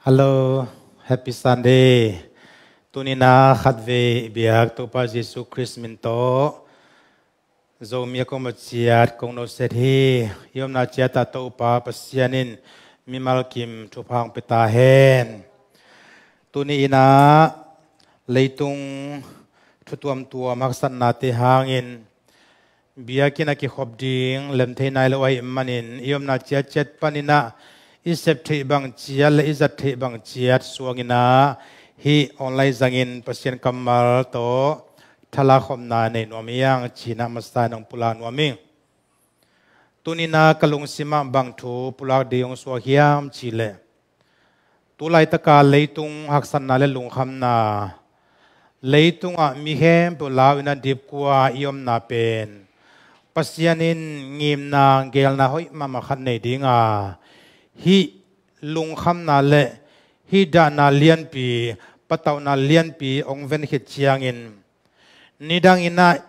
Hello, Happy Sunday. Tunina khadve biak to pa Jesus Christ minto. Zomia ko machiat kong no sethi yom na chiata to pa pasianin mimal kim thupang pita hen. Tuni ina leitung thutuam tua maksan nate hangin biakina ki khobding lemthei nai lawai manin yom na chiat chet panina isep thei bang chial le izat thei bang chiat suangina hi online zangin pasien kamal to thala khomna nei nomiang china masta nong pula noming tunina kalung sima bang thu pulak deong swahiam chile tulai taka leitung haksan na le lung khamna leitung a mi hem pulawina dip kwa yom na pen pasianin ngim na gel na hoi mama khan nei dinga hi lung kham na le hi da na lian pi pataw na lian pi ong ven hit chiangin nidang ina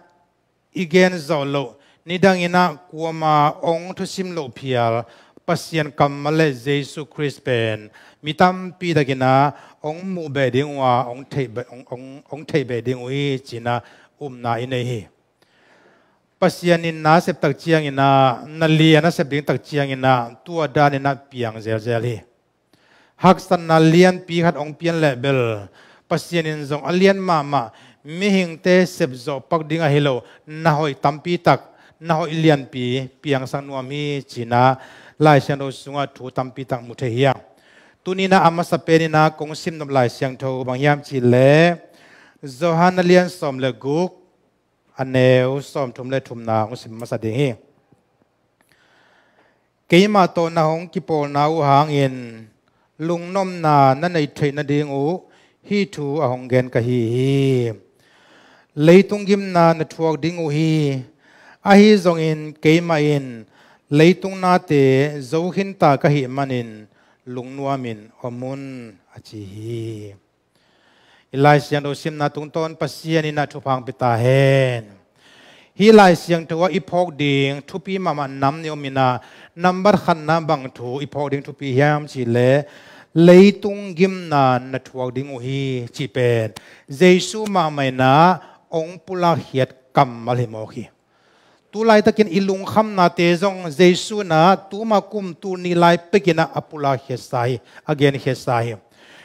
igen zolo nidang ina kuama ong thusim lo phial pasien kammale jesu christ pen mitam pi dagina ong mu be dingwa ong thei be ding ui china na ine hi pasianin na sep tak chiang ina nalia na sep ding tak chiang ina tua dan ina piang zel zel hi haksan na lian pi khat ong pian level pasianin zong alian mama mihing te sep zo pak dinga hello na hoi tampi tak na hoi lian pi piang sang nuam hi china lai siang ro sunga thu tampi tak mu the hiya tunina ama sapenina kong sim nom lai siang tho bang yam chi le zohan lian som le guk aneu som thum le thum na ng sim masa ding hi keima to na hong ki pol na u hang in lung nom na na nei thei na ding u hi thu a hong gen ka hi leitung gim na na thuak ding u hi a hi zong in keima in leitung na te zo hin ta ka hi manin lung nuamin omun achi hi ilai siang do sim na tung ton pasian ina thupang pita hen hi lai siang to ipok ding thupi mama nam neomina number khan na bang thu ipok ding thupi hiam chi le leitung gim na na thuak ding u hi chi pen jesu ma mai na ong pula hiat kammal hi mo hi tu lai takin ilung kham na te zong jesu na tu ma kum tu ni lai pekina apula hi sai again hi sai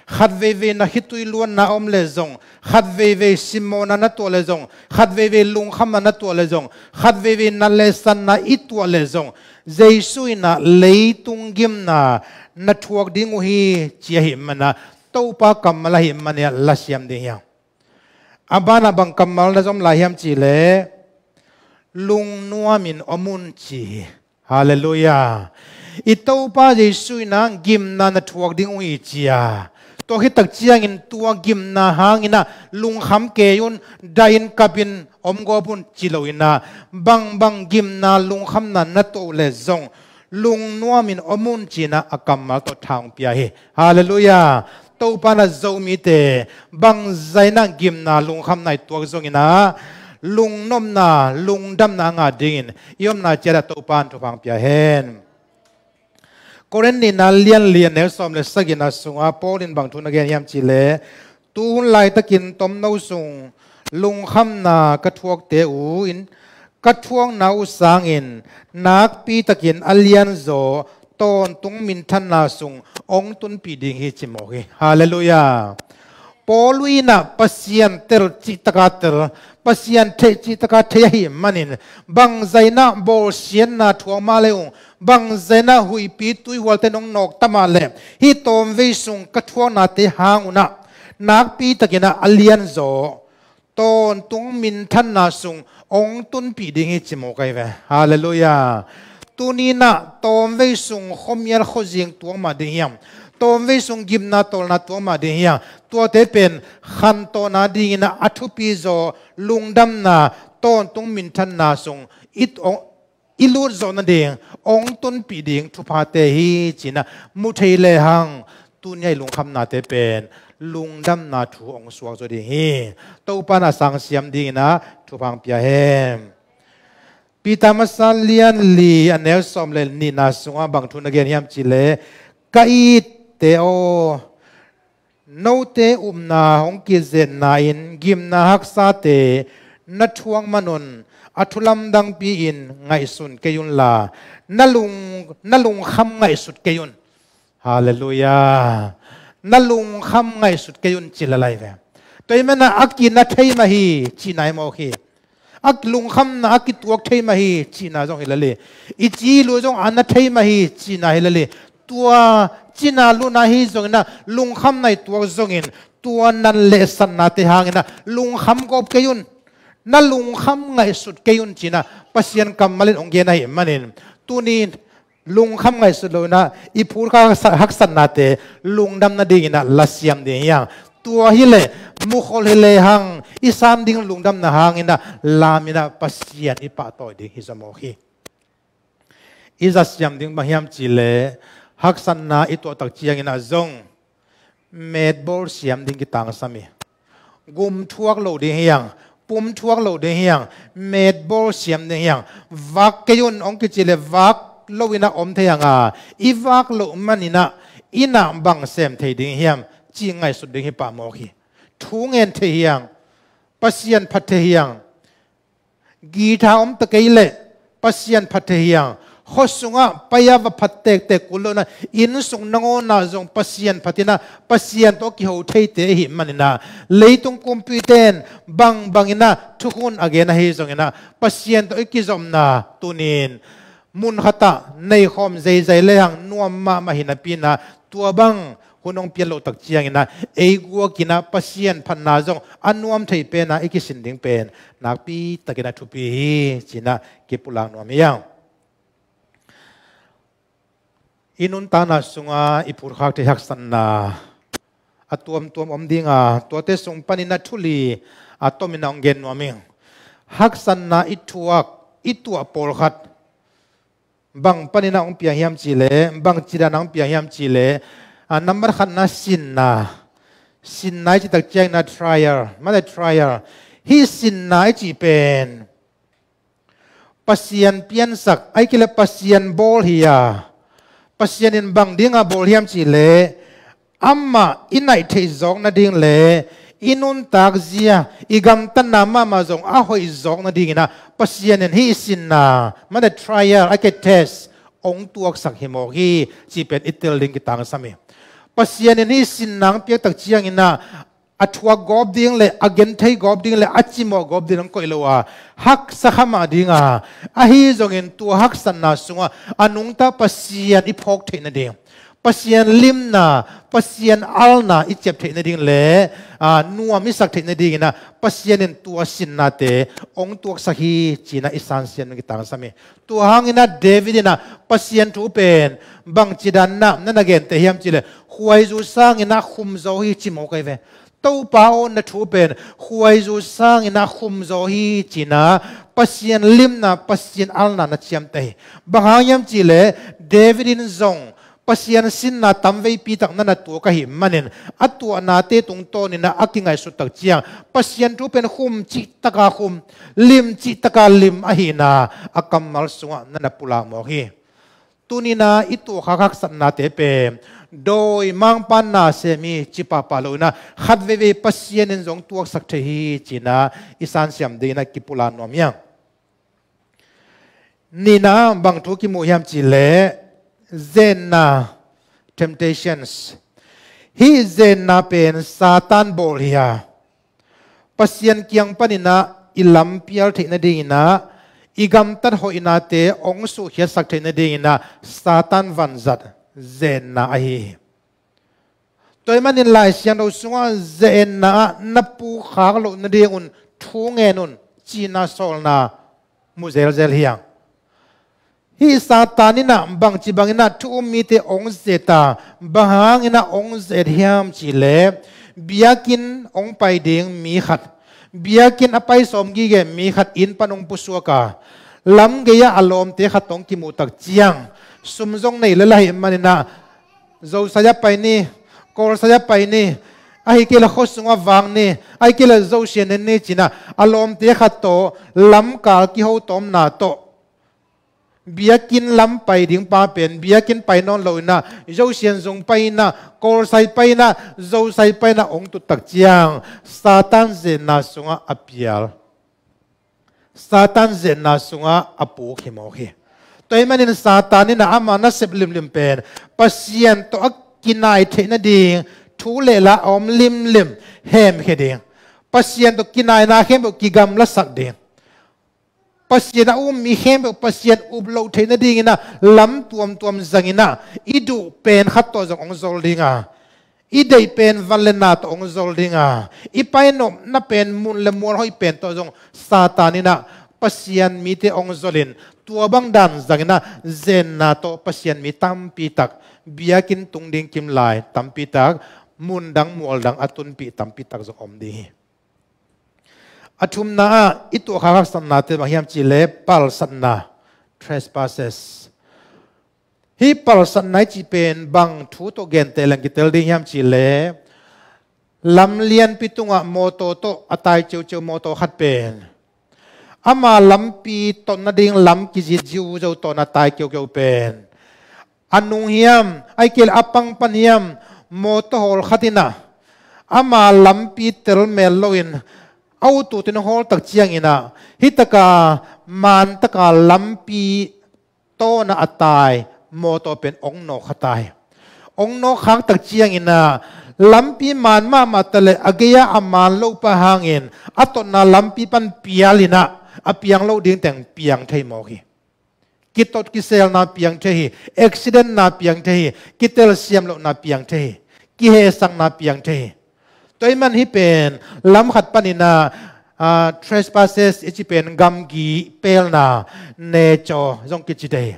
khát về na hitui luôn na om le zong khát về simona na to le zong khát về lung kham na to le zong khát về na le san na itwa le zong jesu na leitung gim na thuak ding hi chia hi mana to pa kamala hi mania la siam ding ya abana bang kamal na zom la hiam chi le lung nuamin omun chi hallelujah ito pa jesu na gim na thuak ding hi chia to hi tak chiang in tua gim na hangina lung kham ke yun dain kapin omgo bun chiloina bang gim na lung kham na to le zong lung nuamin omun china akamal to thang pia hi hallelujah to pana zomi te bang zaina gim na lung kham nai tuak zong ina lung nom na lung dam na nga dingin yom na chera to pan to phang pia hen Koren ni na lian ne som le sagina sunga polin bang thun again yam chile tun lai takin tom no sung lung kham na ka thuak te u in ka thuang na u sang in nak pi takin alian zo ton tung min than na sung ong tun pi ding hi chimo hi hallelujah poluina pasian tel chi taka tel pasian the chi taka the hi manin bang zaina bol sian na thuang ma leung bang zaina hui pi tui wal te nong nok tama le hi tom ve sung ka thuang na te hanguna nak pi takina alian zo ton tung min than na sung ong tun pi ding hi chimo kai ve hallelujah tunina tom ve sung khomial khojing tuang ma ding yam tom ve sung gim na tol na tuang ma ding ya to te pen khan to na ding na athu pi zo lungdam na ton tung min than na sung it ilur zo na ding ong tun pi ding thu pa te hi china mu thei le hang tu nyai lung kham na te pen lungdam na thu ong suak zo ding hi to pa na sang siam ding na thu phang pia hem pita masan lian li anel som le ni na sunga bang thun again hiam chile kait te o โนเตนาหงกิเจนนาอินกิมนาฮักซาเตนัทวงมนุนอัทุลัมดังปีอินไงสุนเกยุนลานลุงคำไงสุดเกยุนฮาเลลูยานลุงคำไงสุดเกยุนจิลอะไรเวตัวมันน่ะอักกินนัทเทมาฮีจีนายมอฮีอักลุงคำน่ะอักกิตัวเทมาฮีจีนาจงฮิลเลอิจีลูจงอันนัทเทมาฮีจีนาฮิลเลตัวจีนาลูนาฮีจงนะลุงคำในตัวจงอินตัวนั้นเลสันนาเตหางนะลุงคำกบเกยุนนั่นลุงคำไงสุดเกยุนจีนะปัสยันกำมาเล่นองเกนให้มันเองตัวนี้ลุงคำไงสุดเลยนะอีพูดข้าฮักสันนาเตลุงดำนาดีนะลัสยามเดียงตัวฮิเลมุขลฮิเลหังอีสามดิ่งลุงดำนาหังอินะลามินะปัสยันอีปะต่อยดิ่งฮิสมอฮีอีจัสยามดิ่งบางยามจีเลฮักสันนาอีตัวตักเจียงอินะจงเมดบอลสยามดิ่งกิตังสามีกุมทวกโลดิ่งเฮียงปุ่มทวกโลดิ่งเฮียงเมดบอลสยามดิ่งเฮียงวักเกยุนองกิจีเลวักโลวินะอมเทียงอีวักโลมันอินะอีน่าบังเซมเทดิ่งเฮียงจีไงสุดดิ่งฮิปะมอฮีทุงเงินเทียงปัสยันพัทเทียงกีทาอมตะเกยเลปัสยันพัทเทียงข้อสุงะปยาวพัดเตกเตกุลนะอินสุงนงนาจงปัสยันพัทินะปัสยันโตกิโฮเทเตหิมันนะเลยตุงคอมพิวเตอร์บังอินะทุกคนอเกนะเฮจงอินะปัสยันโตอิกิจอมนาตุนินมุนขตะในคอมใจเลยหังนัวมาหินะปีนะตัวบังคนองเปียโลตักเจียงนะเอกัวกินะปัสยันพันนาจงอันนวมไทยเป็นนะอิกิสินดิ่งเป็นนักปีตะกินะทุปีจีนะเก็บปุลังนวมยังอินุนตานาสุงาอิปุรขักเทหักสันนาอัตัวอมดิ่งตัวเตสุงปนินาทุลีอัตัวมินองเกนนวมิงหักสันนาอิตัวปอลขัดบังปนินาองเปียหิมจีเลบังจีดานังเปียหิมจีเลนัมเบอร์ขันนาสินนาจิตักเจงนา trial มาได้ trial ฮีสินนาจีเป็นปัสยันเปียนสักไอคิเลปัสยันบอลเฮียปัสยันบังดิ่งบอลเฮียมจีเลอัมมาอินไอเทจงนาดิ่งเลอินุนตักเจียอีกัมตันนามาจงอาหอยจงนาดิ่งนะปัสยันฮีสินนามาได้ trial ไอคิเทสองตัวสักหิมอฮีจีเป็นอิตาลีกิตังสามีปัสยันนี่สินนังเปียตักเชียงอินะอัทวากอบดิ่งเลยอเกนไทกอบดิ่งเลยอัจิโมกอบดิ่งก็อิลวะฮักสักมาดิ่งอาฮีจงอินตัวฮักสันนาสุงอานุงตาปัสยันอิพกเทนดิ่งปัสยันลิมนาปัสยันอัลนาอิเจ็บเทนดิ่งเลยนัวมิสักเทนดิ่งนะปัสยันตัวสินนาเตองตัวสักฮีจีน่าอิสันเซียนกิตังสามีตัวหังอินะเดวิดนะปัสยันทูเป็นบังจีดันนะนั่นเกนเทียมจีเลหวยจูสังอินะคุมโซฮีจิโมกัยเวตัวป้าอนนะทูเป็นหวยจูสังอินะคุมโซฮีจีน่าปัสยันลิมนะปัสยันอัลนานะเชียมเตบังหางยามจีเลเดวิดนซงปัสยันสินนาตั้มเวปีตักนั่นตัวกะหิมันเองอัตัวนาเตตุงโตนี่นะอักิงไงสุดตักเจียงปัสยันทูเป็นคุมจิตตะกาคุมลิมจิตตะกาลิมอหินาอักมัลสุงนั่นปุลาโมฮีตุนีนาอิตัวขักสันนาเตเปโดยมังปันนาเซมีจิปาปาลูนะขัดเวปัสยันจงตัวสักเทฮีจีนาอิสันเซียมดีนะกิปุลานวมยังนี่นะบางทุกิมุยามจิเลZena temptations. He Zena pen Satan bolia. Pasyan kiang panina ilam pial thina dingina igam tat hoina te ong su hiat sak thina dingina Satan vanzat Zena ahi. Toy manin lai siang do sunga Zena napu khak lo na dingun thungenun china solna muzel zel hiang. Hi Satanina bang cibangina tu mite ong zeta bahangina ong zet hiam chile biakin ong pai ding mi khat biakin apai som gi ge mi khat in panong pusuaka lam ge ya alom te khatong ki mu tak chiang sumjong nei lalai manina zo saya pai ni kol saya pai ni ai ke la khosunga wang ni ai ke la zo shen ni china alom te khat to lam kal ki ho tom na to biakin lam pai ding pa pen biakin pai non loina zo sian zong pai na kol sai pai na zo sai pai na ong tu tak chiang Satan zen na sunga apial Satan zen na sunga apu khimo hi toy manin Satan na ama na sep lim lim pen pasien to akinai the na ding thu le la om lim lim hem heding pasien to kinai na hem ki gam la sak ding pasien mi hem pasien ublo the na ding na lam tuam zangina idu pen khat to jong ong zol dinga idei pen valena to ong zol dinga ipai no na pen mun le mor hoi pen to jong Satanina pasien mi te ong zolin tua bang dan zangina zen na to pasien mi tampi tak biakin tung ding kim lai tampi tak mun dang mual dang atun pi tampi tak jong om di athum na itu khak san na te mahiam chi le pal san na trespasses hi pal san nai chi pen bang thu to gen te lang ki tel ding hiam chi le lam lian pitunga moto to atai cheu cheu moto khat pen ama lampi ton na ding lam ki ji jiu jo to na tai keu keu pen anung hiam ai kel apang pan hiam moto hol khatina ama lampi tel mel loin au tu tin hol tak chiang ina hitaka man taka lampi to na atai moto pen ong no khatai ong no khang tak chiang ina lampi man ma tale ageya aman lo pa hangin aton na lampi pan pialina apiang lo ding teng piang thei mo hi kitot kisel na piang thei accident na piang thei kitel siam lo na piang thei ki he sang na piang thei toy man hi pen lam khat panina trespasses ichi pen gam gi pel na ne cho jong ki chi dei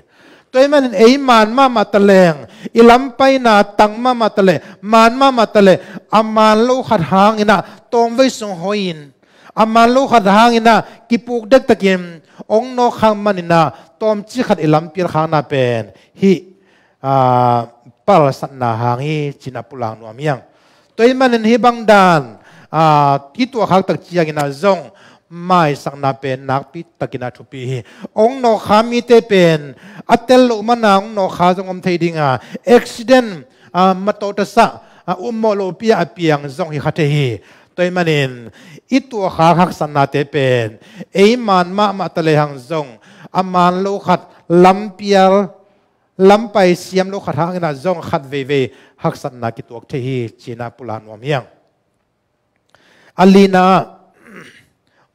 toy man ei man ma taleng ilam pai na tang ma tale man ma tale aman lo khat hang ina tom ve song hoin aman lo khat hang ina kipuk dek takim ong no khang manina tom chi khat ilam pir khang na pen hi pal sat na hang hi china pulang nuam yang toy manin hi bang dan itu khak tak chiang ina zong mai sak na pen nak pi takina thupi hi ong no khami te pen atel lo manang no kha jong om thei dinga accident matota sa umolo pia apiang zong hi khate hi toy manin itu khak san na te pen ei man ma tale hang zong aman lo khat lampial lampai siam lo khat hang ina zong khat ve hak san na ki tuak the hi china pulan wam yang alina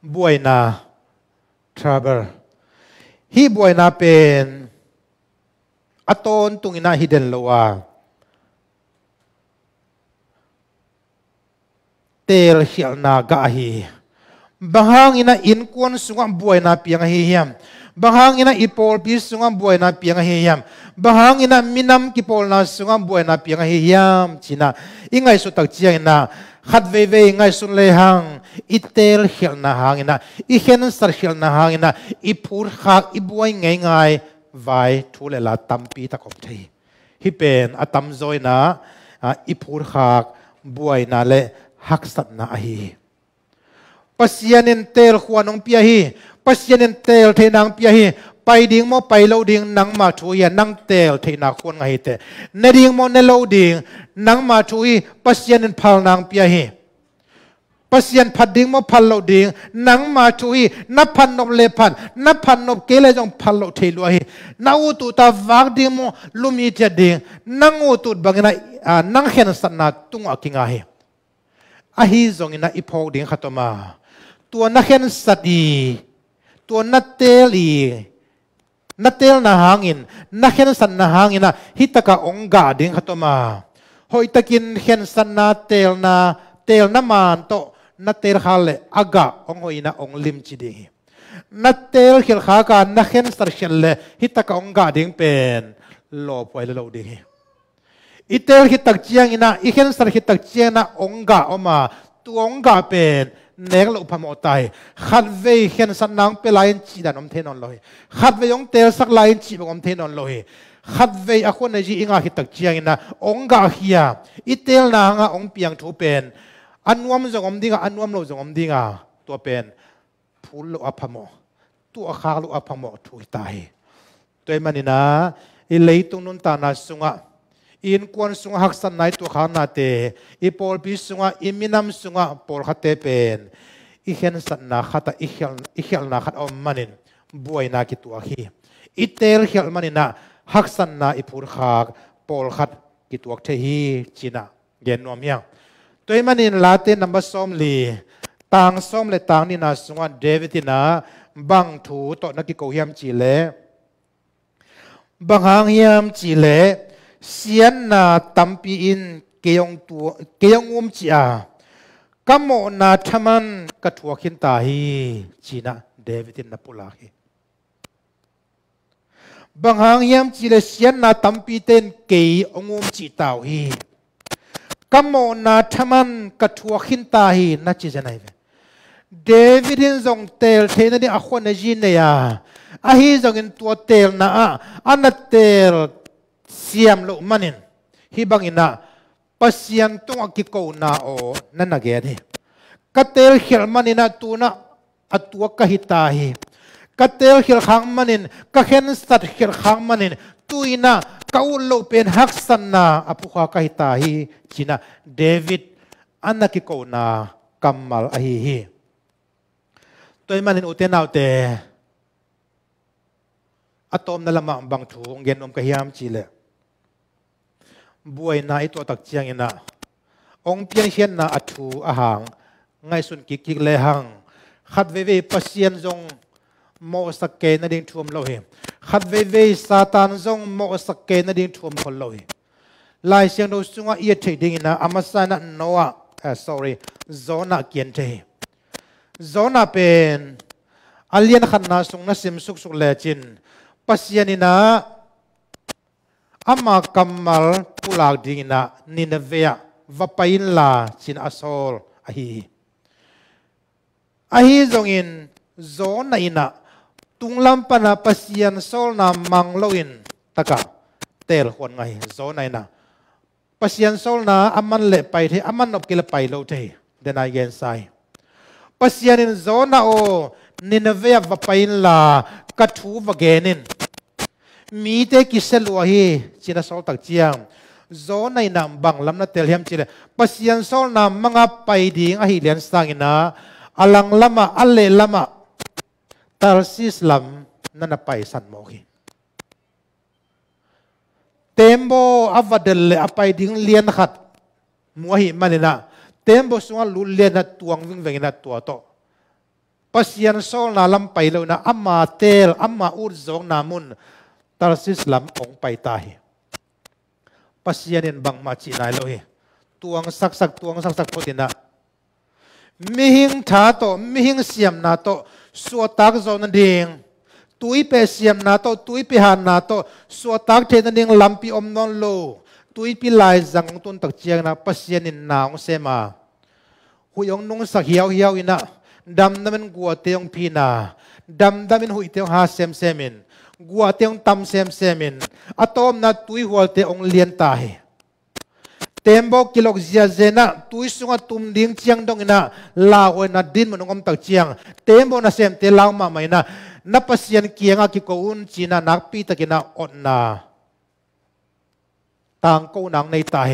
buaina trouble hi buaina pen aton tungina hidden lowa tel hialna ga hi bahang ina in kon sunga buaina piang hi hiam bahang ina ipol pi sunga buaina piang hi hiam bahang ina minam kipol na sunga buaina piang hi hiam china ingai su tak chiang na khat ve ngai sun le hang itel hil na hang ina I hen sar hil na hang ina I phur khak I buai ngai vai thu le la tampi ta kop thei hi pen atam zoi na I phur khak buai na le hak sat na hi pasianin tel khuanong pia hi pasianin tel theinang pia hi pai ding mo pai lo ding nang ma thu ya nang tel theina khon ngai te ne ding mo ne lo ding nang ma thu hi pasianin phal nang pia hi pasian phat ding mo phal lo ding nang ma thu hi na phan nop le phan na phan nop ke le jong phal lo thei lo hi na u tu ta wak ding mo lumi che ding nang u tu bangina nang hen san na tung akinga hi a hi zong ina iphok ding khatoma tua na hen sati tua na teli na tel na hangin na hen san na hangina hitaka onga ding khatoma hoi takin hen san na tel na man to na tel khale aga ongoina ong lim chi ding na tel khil kha ka na hen sar khel le hitaka onga ding pen lo poi lo ding itel hitak chiang ina I hen sar hitak chiang na onga oma tu onga pen neng lo phamo tai khat ve hen san nang pe lain chi dan om thenon loi khat ve yong tel sak lain chi bom thenon loi khat ve a khon ji inga hi tak chiang ina onga hia itel na nga ong piang thu pen anuam jong om dinga anuam lo jong om dinga to pen phul lo aphamo tu a kha lo aphamo thu tai ตัวมันนี่นะอีเลยตรงนู้นตานาสุงะอินควนสุงะหักสันไหนตัวขานาเตอีปอลพิสุงะอีมินามสุงะปอลขัดเตเป็นอีเห็นสันนาขัดอีเขลนาขัดอมมันินบวยนาคิตัวขี้อีเตลเขลมันินะหักสันนาอีพูดขากปอลขัดคิตัวเทฮีจีน่าเย็นนวมยังตัวมันนี่ลาเตนับซ้อมลีต่างซ้อมเลยต่างนี่นะสุงะเดวิดนะบังถูต่อนักกิโกเฮียมจีเล่บังหางเฮียมจีเล่เสียนนาตัมปีอินเกียงตัวเกียงจีอากัมโมนาทมันกระทัวขินตาฮีจีน่าเดวิดนับปุลาฮีบางหางยามจีเลเสียนนาตัมปีเต้นเกยองุมจีตาวฮีกัมโมนาทมันกระทัวขินตาฮีนัดจีจะไหนเวเดวิดินทรงเตลเทนนี่อควานจีเนียอาฮีทรงอินตัวเตลนะอันนั้นเตลเสียมลุมันินฮีบังอินะปัสยันตงอกิโกนาโอนั่นนักเกดีกัตเตลเขลมันินะตัวนะอัตัวกะฮิตาฮีกัตเตลเขลขังมันินกะเห็นสัตว์เขลขังมันินตุยนะกาอุลโลเป็นฮักสันนาอภุขากะฮิตาฮีจีนะเดวิดอันนักกิโกนากัมมัลอฮีฮีตัวมันอุเทนเอาเตอะตอมนั่นละมาบังทูงเย็นอมกะฮิยามจีเลบวยนาอิตัวตักเจียงอินะองเพียงเชียนนาอัทูอาหางไงสุนกิกิเลหังขัดเวเวปัสยันจงโมสเกนดิ่งท่วมโลหิขัดเวเวซาตานจงโมสเกนดิ่งท่วมคนโลหิลายเสียงดูสุงะเอียดดิ่งนะอามาสานะโนอาsorry โซนาเกียนเทโซนาเป็นอเลียนขันนาสุงนะซิมสุกสุกเลจินปัสยันินะอามากัมมัลปุลากดิ่งนะนินเวียวะไปอินลาจินอาโซลอฮีจงอินโซนาอินะตุงลำปนาปัสยันโซลนามังโลอินตะกะเตลคนไงโซนาอินะปัสยันโซลนาอามันเละไปที่อามันนบกิลไปโลเทเดนายเกนไซปัสยันินโซนาโอนินเวียวะไปอินลากัทูวะเกนินมีเตกิเซลัวฮีจินาโซลตักเจียงโซนในนามบังลำนัดเตลเฮียมจิเลปัสยันโซลนามมังอาไปดิ่งอหิเลียนสังอินะอลังลำอัลเลลำตัลซิสลัมนั่นไปสันโมกีเต็มโบอวัดเดลอไปดิ่งเลียนขัดมัวหิมันนี่นะเต็มโบสวงลุเลียนตัวงวิ่งเวงนะตัวโตปัสยันโซลนาลำไปเลยนะอัมมาเตลอัมมาอุดจงนามุนตัลซิสลัมองไปตายปัสยันินบังมาจีนายโลหิตัวงสักตัวงสักพอดีนะมิหิงท้าโตมิหิงเสียมนาโตสัวตักโซนดิ่งตุยเปเสียมนาโตตุยเปหานนาโตสัวตักเทนดิ่งลำปีอมนนโลตุยปีลายจังตุนตักเจียงนะปัสยันินนาวเสมาหุยองนุ่งสักเหี่ยวอินะดำมันกัวเตียงพีนาดำมันหุยเตียงหาเซมมินกัวเตียงตำเซมินอะตอมนาตุยหัวเตียงเลียนตายเต็มบอกกิโลกเจียเจนะตุยสุงตุมดิ้งเจียงดงนะลาวนะดินมันงมตักเจียงเต็มบอกนะเซมเตลาวมาไม่นะนับปัสยันเกียงอากิโกอุนจีนะนักปีตะกินะอดนาต่างกูนังในตาย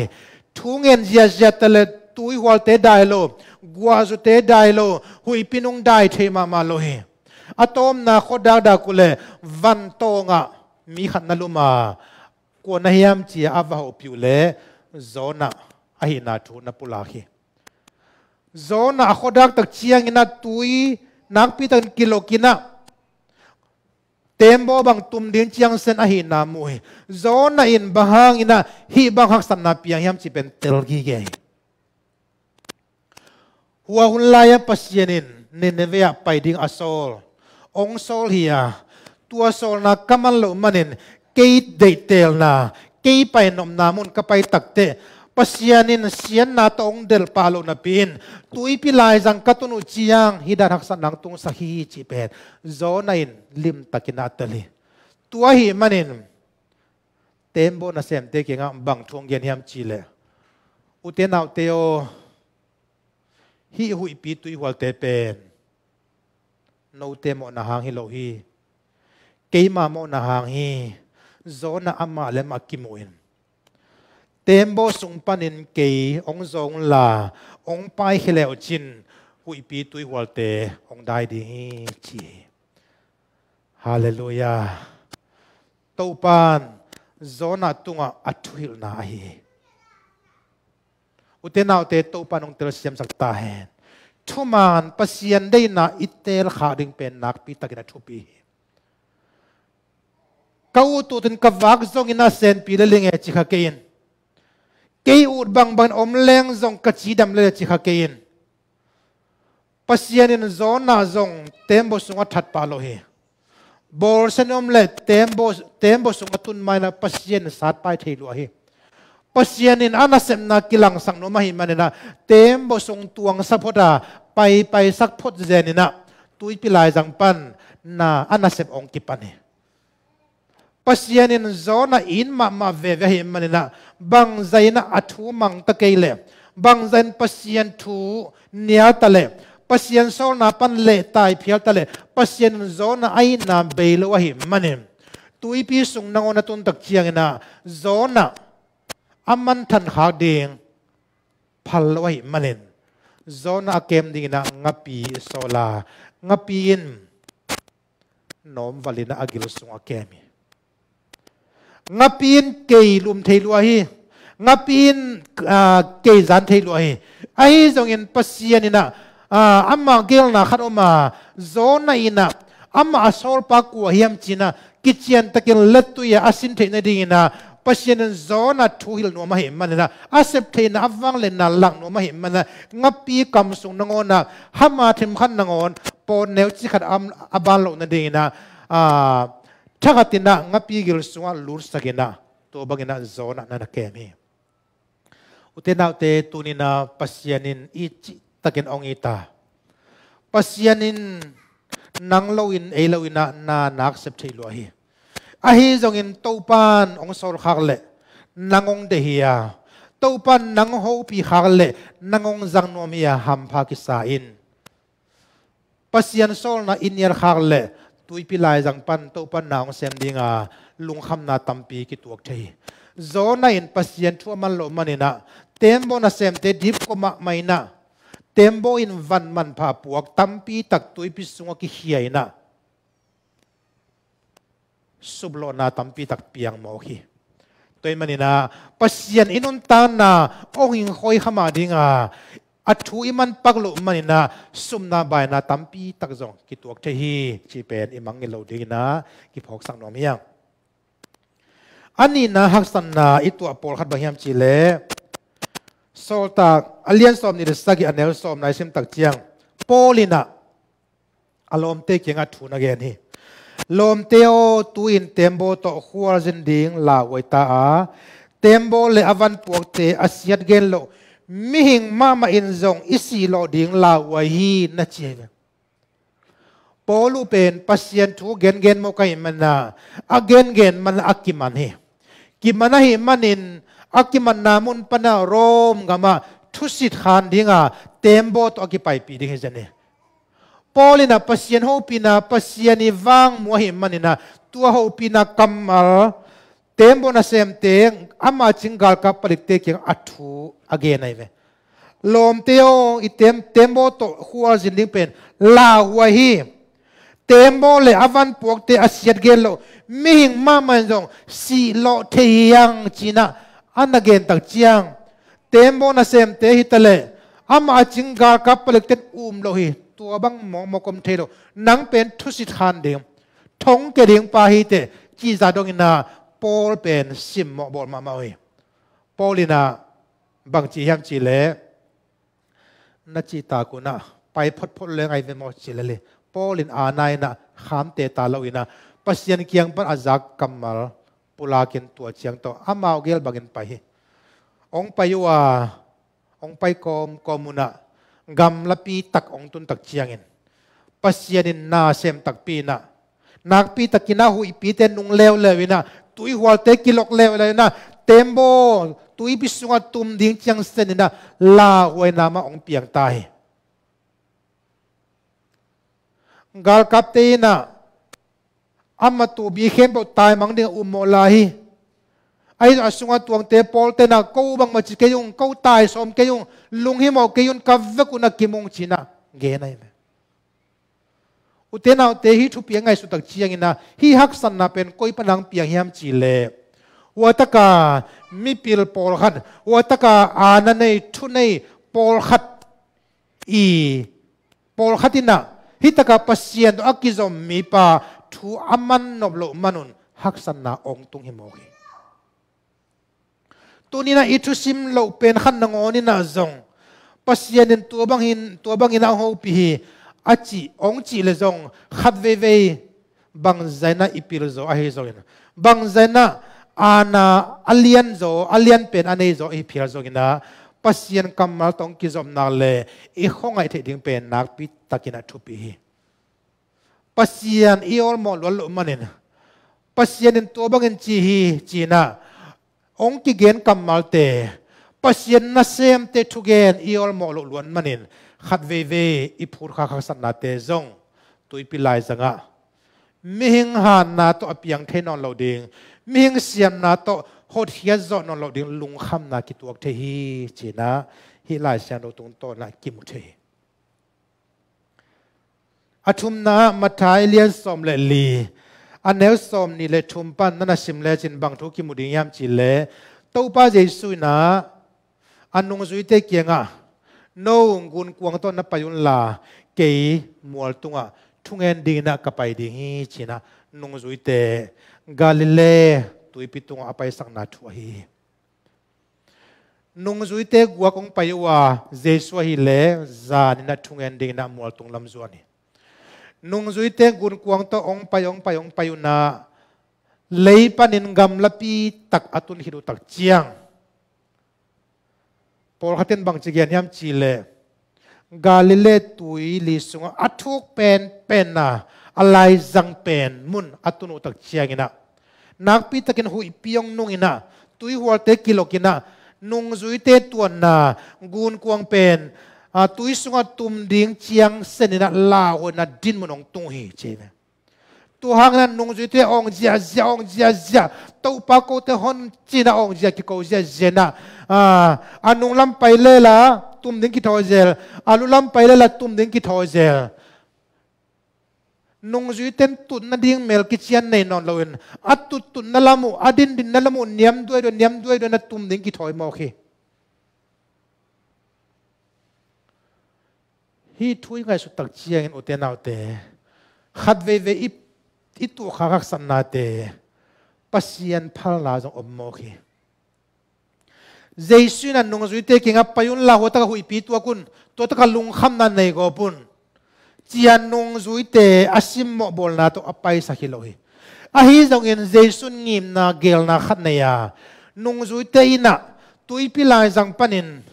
ทุ่งเงินเจียเจียตะเลตุยหัวเตได้โลกัวสุเตได้โลหุยพินุงได้เทมาโลเฮอะตอมนาโคดากุเลวันโตงะมีขันนลุมากัวนายามเจียอาวะฮปิวเลโซนาอหินาทูนับปุลาฮีโซนาอโคดักตักเชียงอินาตุยนักพิตันกิโลกินะเต็มโบบังตุมดินเชียงเซนอหินามุยโซนาอินบางอินะฮีบังฮักสันนาเปียงยามจีเป็นเตลกีเกหัวหุนลายปัสยานินเนเนเวียไปดิ่งอโซลองโซลเฮียตัวโซลนักกำมันโลมันินเกยเดเตลนาเกยไปนมนามุนก็ไปตักเตปัสยานินเสียนนาตองเดลปาโลนาปินตุยพิลายจังกัตุนุจียังฮิดารักษนังตุงสักฮีจีเป็ดโซนาอินลิมตักินาตลีตัวหิมันินเต็มโบนาเซมเตกิงะบังทวงเย็นยามจีเลอุเทนเอาเตโอฮีหุยปีตุยหัวเตเป็นโนเตโมนาหางฮิโลฮี keima mo na hang hi zona ama lem akimuin tembo sung panin ke ong zong la ong pai heleo chin hui pi tui walte ong dai di hi chi hallelujah to pan zona tunga athuil na hi utenau te to panong tel siam sakta hen thuman pasian dei na itel khading pen nak pi takina thupi kau tu tin kawak zong ina sen pi le linge chi kha kein kei ut bang ban om leng zong ka chi dam le chi kha kein pasian in zona zong tembo sunga that pa lo hi bor senom le tembo sunga tun mai na pasian sat pai thei lo hi pasian in anasem na kilang sang no mahi manena tembo sung tuang sapota pai sak phot zenina tui pilai jang pan na anasem ong kipani pasian in zona in ma ve hi manena bang zaina athu mang ta keile bang zain pasian thu nia tale pasian sol na pan le tai phial tale pasian zona ai na beilo hi manem tui pi sung nangona tun tak chiangina zona aman than khak ding phalwai manen zona kem ding na ngapi sola ngapin nom valina agil sunga kemi ngapin keilum theilua hi ngapin keizan theilua hi ai zongin pasianina amma gelna khanoma zona ina amma asol pa ku hiam china kichian takin letuya asin theina dingina pasian zona thuhil no ma hi manana asep theina awang le na lang no ma hi mana ngapi kam sung nangona hama thim khan nangon pon neu chi khat am aban lo na dingina thakatina ngapi gil sunga lur sagina to bangina zona na kemi utenaute tunina pasianin ichi takin ongita pasianin nangloin eiloina na nak sep theilo hi ahi zongin topan ong sol khagle nangong dehia topan nang ho pi khagle nangong jangnomia ham pha ki sa in pasian sol na inyar khagle tui pilai jang pan topan naong sem dinga lungkham na tampi ki tuak thei zona in pasian thu man lo manina tembo na sem te dip ko ma maina tembo in van man pha puak tampi tak tui pi sunga ki hiaina sublo na tampi tak piang mo hi toy manina pasian inun ta na onging khoi khama dinga athu iman paklo manina sumna bai na tampi tak zong ki tuak the hi chi pen imang ngelo dingina ki phok sang nom yang ani na haksan na itu apol khat bahiam chi le solta alian som ni sagi anel som nai sim tak chiang polina alom te kenga thu na gen hi lom teo tuin tembo to khuar jin ding la waita a tembo le avan puak te asiat gen lo mihing mama in zong isi lo ding la wa hi na cheve polu pen pasien thu gen mo kai mana again man akiman he kimana hi manin akiman namun pana rom gama thusit khan dinga tembo to akipai pi ding jane Paulina pasien ho pina pasiani wang muahi manina tua ho pina kamal tembo na sem teng ama chingal ka palik te kyang athu again ai ve lom teo item tembo to hual jinding pen la wa hi tembo le avan pok te asiat gelo mihing mama jong si lo theyang china anagen tak chiang tembo na sem te hitale ama chingal ka palik te lo hiตัวบังมองกมเทโลนังเป็นทุสิทานเดียงทงเกดิงปาฮิเตจีจาดงอินาปอลเป็นซิมมอบอลมามาเฮปอลินาบางจีฮัมจีเล่นัจีตากุนะไปพดเลงไอเวมอจีเล่ปอลินอานายนะขามเตตาลวินะปัสยันเกียงปันอาจักกัมมัลปุลากินตัวเชียงโตอามาเกลบักินไปองไปยัวองไปกอมุนะกำละปีตักองตุนตักเชียงเงินปัสยานินนาเซมตักปีนะนักปีตักกินาหุยปีเตนุงเลวเลยนะตุยหัวเตกิลกเลวเลยนะเต็มโบตุยพิสุงตุมดิ้งเชียงเซนินะลาหวยนามาองเปียงตายกาลกับเตนะ amma tu bi khem bo tai mang ding umola hi ai asunga tuang te pol te na ko bang ma chi ke yung ko tai som ke yung lung hi mo ke yun ka vekuna kimong china ge nai me utena te hi thu piangai su tak chiang ina hi hak san na pen koi panang piang hiam chi le wataka mi pil pol khat wataka ana nei thu nei pol khat i pol khatina hitaka pasien do akizom mi pa thu aman noblo manun hak san na ong tung hi mo hi tunina itu sim lo pen khan nangoni na zong pasienin tua bang ina ho pi achi ong chi le zong khat ve bang zaina ipil zo a he zo ina bang zaina ana alian pen anei zo i phir zo ina pasien kamal tong ki zom na le i khongai the ding pen nak pi takina thu pi pasien i ol mo lo manin pasienin tua bang en chi hi china ong ki gen kamal te pasien na sem te thu gen iol mo lo luan manin khat ve i phur kha san na te zong tui pilai zanga mihing han na to apiang the non lo ding mihing siam na to hot hia zo non lo ding lung kham na ki tuak the hi china hi lai sian lo tung to na ki mu the athum na mathai lian som le li anel som ni le thum pan na sim le chin bang thu ki mu ding yam chi le to pa jesu na anung zui te kianga no ngun kuang to na payun la ke mual tunga thungen ding na kapai ding hi china nung zui te galile tui pitung apai sak na thu hi nung zui te gua kong paywa jesu hi le za ni na thungen ding na mual tung lam zuani nung zui te gun kuang to ong payuna lei panin gam lapi tak atun hidu tak chiang por haten bang chigian yam chile galile tui li sunga athuk pen na alai zang pen mun atunu tak chiang ina nakpi takin hui piong nung ina tui hual te kilokina nung zui te tuan na gun kuang pen tui sunga tum ding chiang senina la na din monong tung hi cheme tu hang na nung zui te ong jia to pa ko te hon china ong jia ki ko jia jena anung lam pai le la tum ding ki thozel alu lam pai le la tum ding ki thozel nung zui ten tun na ding mel ki chian nei non loin atut tun na lamu adin din na lamu niam duai do na tum ding ki thoi mo khi hi thui ngai su tak chiang in uten autte khat ve i tu khak san na te pasien phal la jong om mo khi jesu na nung zui te kinga payun la hota hui pi tu kun to ta lung kham na nei go pun chian nung zui te asim mo bol na to apai sa hilohi a hi jong in jesu ngim na gel na khat na ya nung zui te ina tui pilai jang panin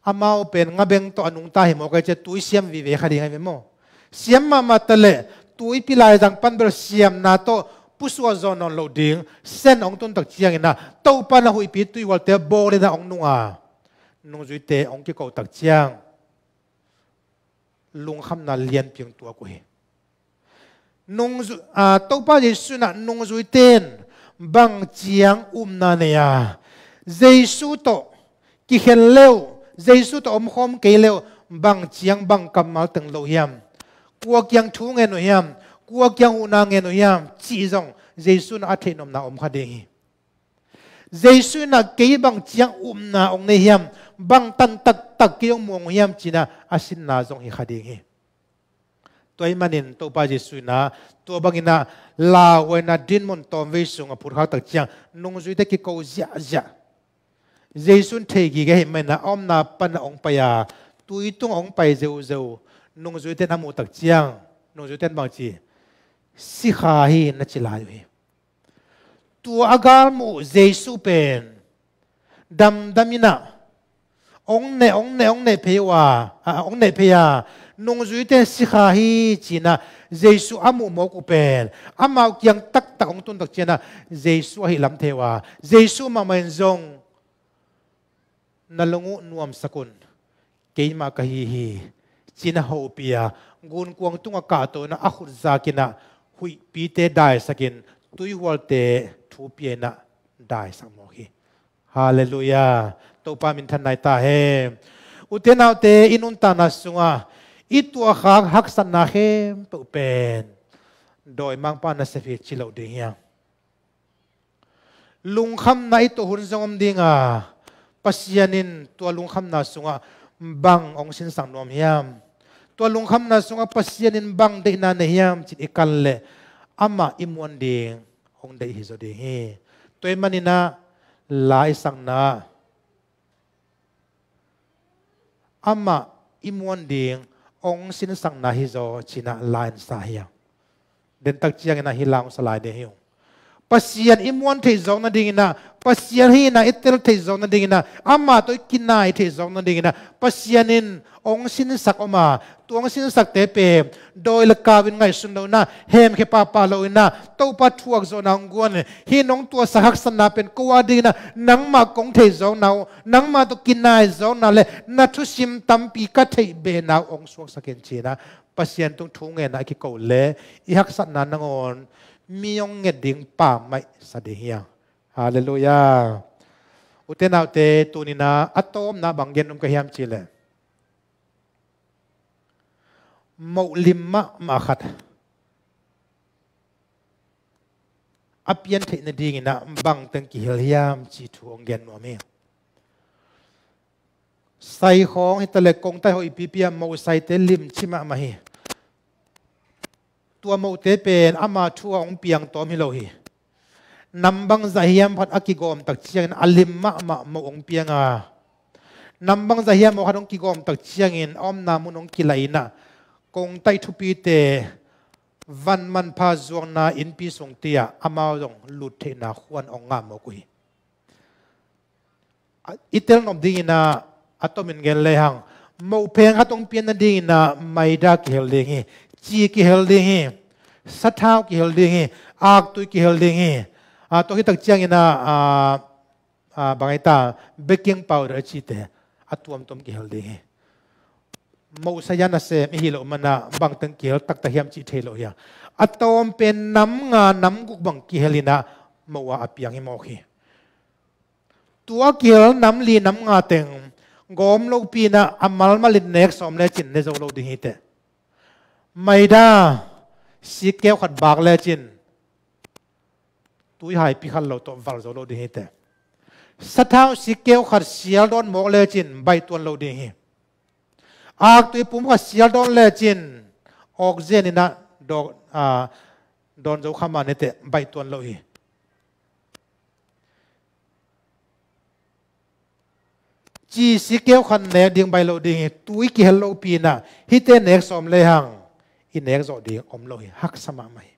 amao pen ngabeng to anung ta hi mo ka che tui siam vi ve khadi ngai mo siam ma tale tui pilai jang pan ber siam na to puswa zon on loading sen ong ton tak chiang ina to pa na hui pi tui wal te bo le na ong nunga nung zui te ong ki ko tak chiang lung kham na lian piang tua ko hi nung to pa jesu na nung zui ten bang chiang na ne ya jesu to ki khen leo jesu to om khom ke leo bang chiang bang kamal teng lo hiam kwa kyang thu nge no hiam kwa kyang una nge no hiam chi jong jesu na athe nom na om kha de hi jesu na ke bang chiang na ong ne hiam bang tan tak ke ong mong hiam china asin na jong hi kha de hi toy manin to pa jesu na to bangina la wena din mon tom ve sunga phur kha tak chiang nung zui te ki ko ja jesu the gi ge me na om na pan ong pa ya tui tung ong pai zeu nung zui te namu tak chiang nung zui ten bang chi si kha hi na chila hi tu agal mu jesu pen damina ong ne pewa ong ne peya nung zui te si kha hi china jesu amu mo ku pen amau kyang tak ong tun tak china jesu hi lam thewa jesu ma main zong nalungu nuam sakun keima ka hi china ho pia gun kuang tunga ka to na ahur zakina hui pi te dai sakin tui wal te thu pi na dai sang mo hi hallelujah to pa min than nai ta he uten au te inun ta na sunga i tua khang hak san na hem to pen doi mang pa na se fi chilo ding ya lung kham na ito hun zongom dinga pasianin tua lung kham na sunga bang ong sin sang nom hiam tua lung kham na sunga pasianin bang de na ne hiam chin ikal le ama imuan ding ong de hi zo ding hi toy manina lai sang na ama imuan ding ong sin sang na hi zo china line sa hiam den tak chiang na hilang salai de hiu pasian imuan thei zong na ding na pasian hi na itel thei zong na ding na ama to kinai thei zong na ding na pasianin ong sin sak oma tuang sin sak te pe doi la kawin ngai sun do na hem khe pa pa lo na to pa thuak zo na ngwan hi nong tua sahak san na pen ko wa ding na nang ma kong thei zong na nang ma to kinai zong na le na thu sim tam pi ka thei be na ong suak saken chi na pasian tung thu nge na ki ko le i hak san na nangon miyong ngeding pa mai sa dihia hallelujah uten autte tunina atom na banggen kahiam chile mo limma ma khat apian the na ding na bang tang ki hiam chi thu onggen no me sai khong hitale kong tai hoi pipia mo sai te lim chima ma hi tua mo te pen ama thua ong piang tom hi lo hi nambang zahiam phat akigom tak chiang alim ma mo ong pianga nambang zahiam mo khanong kigom tak chiang in om na mun ong kilaina kong tai thupi te van man pha zuang na in pi song tia ama rong lut the na khwan ong nga mo ku hi itel nom ding na atomin gel le hang mo pheng hatong pian na ding na maida ki hel ding hi chi ki hel ding hi sathau ki hel ding hi ak tu ki hel ding hi to hi tak chiang ina bangaita baking powder chi te atuam tom ki hel ding hi mo sayana se mi hilo mana bang tang ki hel tak ta hiam chi thelo ya atom pen nam nga nam guk bang ki helina mo wa apiang hi mo khi tua ki hel nam li nam nga teng gom lo pi na amal malin nek som le chin ne zo lo ding hi te maida si keo khat bak le chin tui hai pi khal lo to val zo lo ding hi te sathau si keo khat sial don mok le chin bai tuan lo ding hi ak tui pum khat sial don le chin oxygen ina don zo khama ne te bai tuan lo hi chi si keo khan ne ding bai lo ding hi tui ki hello pi na hi te nek som le hang in nek zo ding om lo hi hak sama mai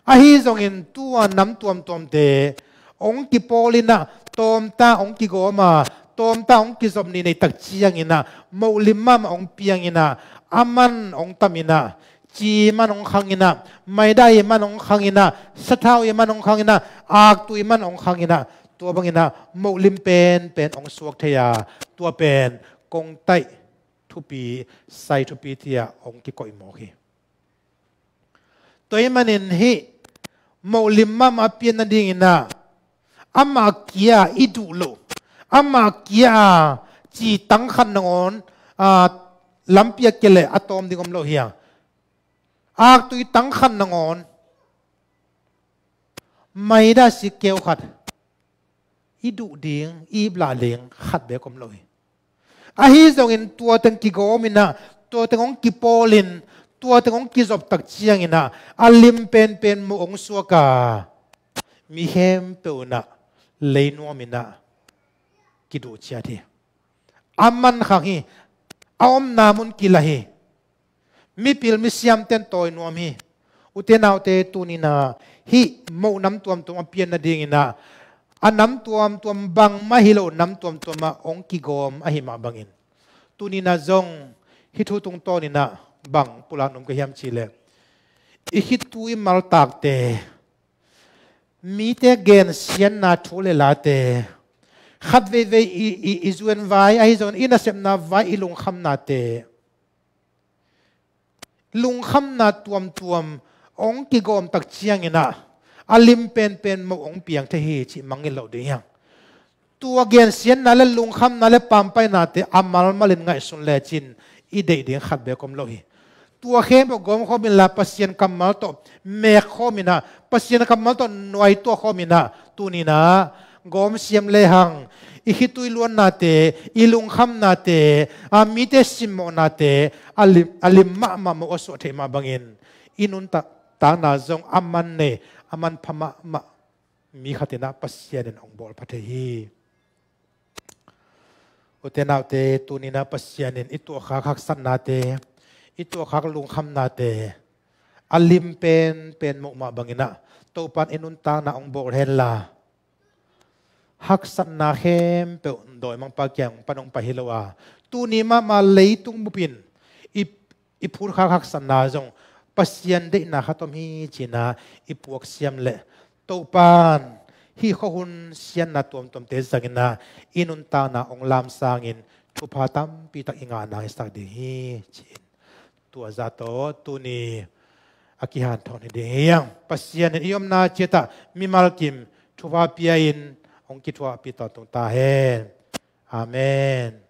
a hi zong in tua nam tuam tom te ong ki polina tom ta ong ki go ma tom ta ong ki zom ni nei tak chiang ina mo limma ma ong piang ina aman ong tamina chi man ong khang ina mai dai man ong khang ina sathau ye man ong khang ina ak tu man ong khang ina tua bangina mo lim pen ong suak theya tua pen kong tai thupi sai thupi tia ong ki koi mo hi toy manin hi mo lim ma pian na ding ina ama kia idu lo ama kia chi tang khan ngon lampia kele atom dingom lo hiya ak tu tang khan ngon maida si keu khat idu ding ibla leng khat be kom lo hi a hi zong in tua tang ki go mina tua tang ong ki polin tua tang ong ki zop tak chiang ina alim pen mo ong suaka mi hem pe na leino mina ki du chia thi amman kha hi aom namun kilahi mi pil mi siam ten toy nuam hi utenau te tunina hi mo nam tuam tuam pian na ding ina anam tuam bang mahilo nam tuam ma ong ki gom a hi ma bangin tunina zong hi thu tung tonina bang pulang nom ka hiam chile i hi tui mal tak te mi te gen sian na thule la te khat ve i zuen vai a hi zon ina sem na vai ilung kham na te lung kham na tuam ong ki gom tak chiang ina alim pen mo ong piang the hi chi mangil lo de yang tua gen sian na le lung kham na le pampai na te amal malin ngai sun le chin i de ding khat be kom lo hi tua khem bo gom kho min la pasien kamal to me kho mina pasien kamal to noi to kho mina tu ni na gom siam le hang i hitui luan na te ilung kham na te mi te simmo na te alim ma mo oso the ma bangin inun ta na zong aman ne aman phama ma mi khatina pasien en ong bol pathe hi utenaw te tunina pasien en itu khak san na te itu khak lung kham na te alim pen mo ma bangina to pan inun ta na ong bol hen la hak san na khem pe doi mang pa kyang panong pahilawa tu ni ma leitung bupin i phur khak san na jong pasien de na khatom hi china i puak siam le to pan hi khon sian na tom te zangina inun ta na ong lam sangin thupa tam pi tak inga na sak de hi chin tua za to tu ni akihan thon de yang pasien iom na cheta mimal kim thupa pia in ong kitwa pi ta tung ta hen amen